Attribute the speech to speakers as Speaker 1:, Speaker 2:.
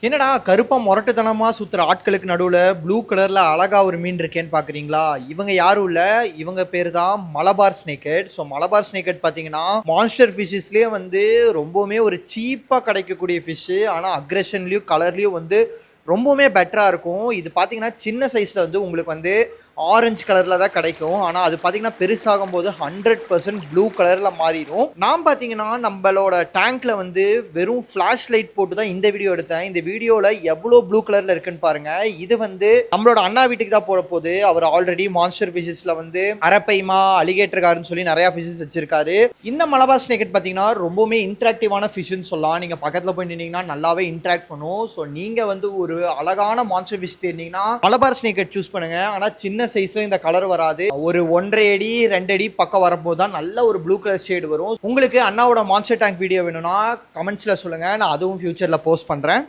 Speaker 1: என்னடா கருப்பா மொரட்டுத்தனமா சுத்துற ஆட்களுக்கு நடுவுல ப்ளூ கலர்ல அழகா ஒரு மீன் இருக்கேன்னு பாக்குறீங்களா? இவங்க யாரும் இல்ல. இவங்க பேரு தான் மலபார் ஸ்னேக்ஹெட். மலபார் ஸ்னேக்ஹெட் பாத்தீங்கன்னா, மான்ஸ்டர் ஃபிஷஸ்லயே வந்து ரொம்பவுமே ஒரு சீப்பா கிடைக்கக்கூடிய ஃபிஷ். ஆனா அக்ரஷன்லயும், கலர்லயும் வந்து ரொம்பவுமே பெட்டரா இருக்கும். இது பாத்தீங்கன்னா, சின்ன சைஸ்ல வந்து உங்களுக்கு வந்து ஆரஞ்சு கலர்ல தான் கிடைக்கும். ஆனா அது பாத்தீங்கன்னா, பெருசாகும்போது 100% ப்ளூ கலர்ல மாறிரும். நான் பாத்தீங்கன்னா, நம்பளோட டேங்க்ல வந்து வெறும் ஃபிளாஷ் லைட் போட்டு தான் இந்த வீடியோ எடுத்தேன். இந்த வீடியோல எவ்ளோ ப்ளூ கலர்ல இருக்குன்னு பாருங்க. இது வந்து நம்மளோட அண்ணா வீட்டுக்கு தான் போறப்போது. அவர் ஆல்ரெடி மான்ஸ்டர் ஃபிஷஸ்ல வந்து அரப்பைமா, அலிகேட்டர் கார்ன்னு சொல்லி நெறைய ஃபிஷஸ் வச்சிருக்காரு. இந்த மலபார் ஸ்னேக்ஹெட் பாத்தீங்கன்னா, ரொம்பவுமே இன்டராக்டிவான ஃபிஷ்ன்னு சொல்லலாம். நீங்க பக்கத்துல போய் நின்னீங்கன்னா நல்லாவே இன்டராக்ட் பண்ணும். நீங்க வந்து ஒரு அழகான மான்ஸ்டர் ஃபிஷ் தேடினீங்கன்னா மலபார் ஸ்னேக்ஹெட் சூஸ் பண்ணுங்க. ஆனா சின்ன சைஸ்ல இந்த கலர் வராது. ஒரு 1.5 அடி 2 அடி பக்கம் வரும்போது தான் நல்ல ஒரு ப்ளூ கலர் ஷேட் வரும். உங்களுக்கு அண்ணாவோட மான்ஸ்டர் டேங்க் வீடியோ வேணும்னா கமெண்ட்ஸ்ல சொல்லுங்க. நான் அதுவும் ஃபியூச்சர்ல போஸ்ட் பண்றேன்.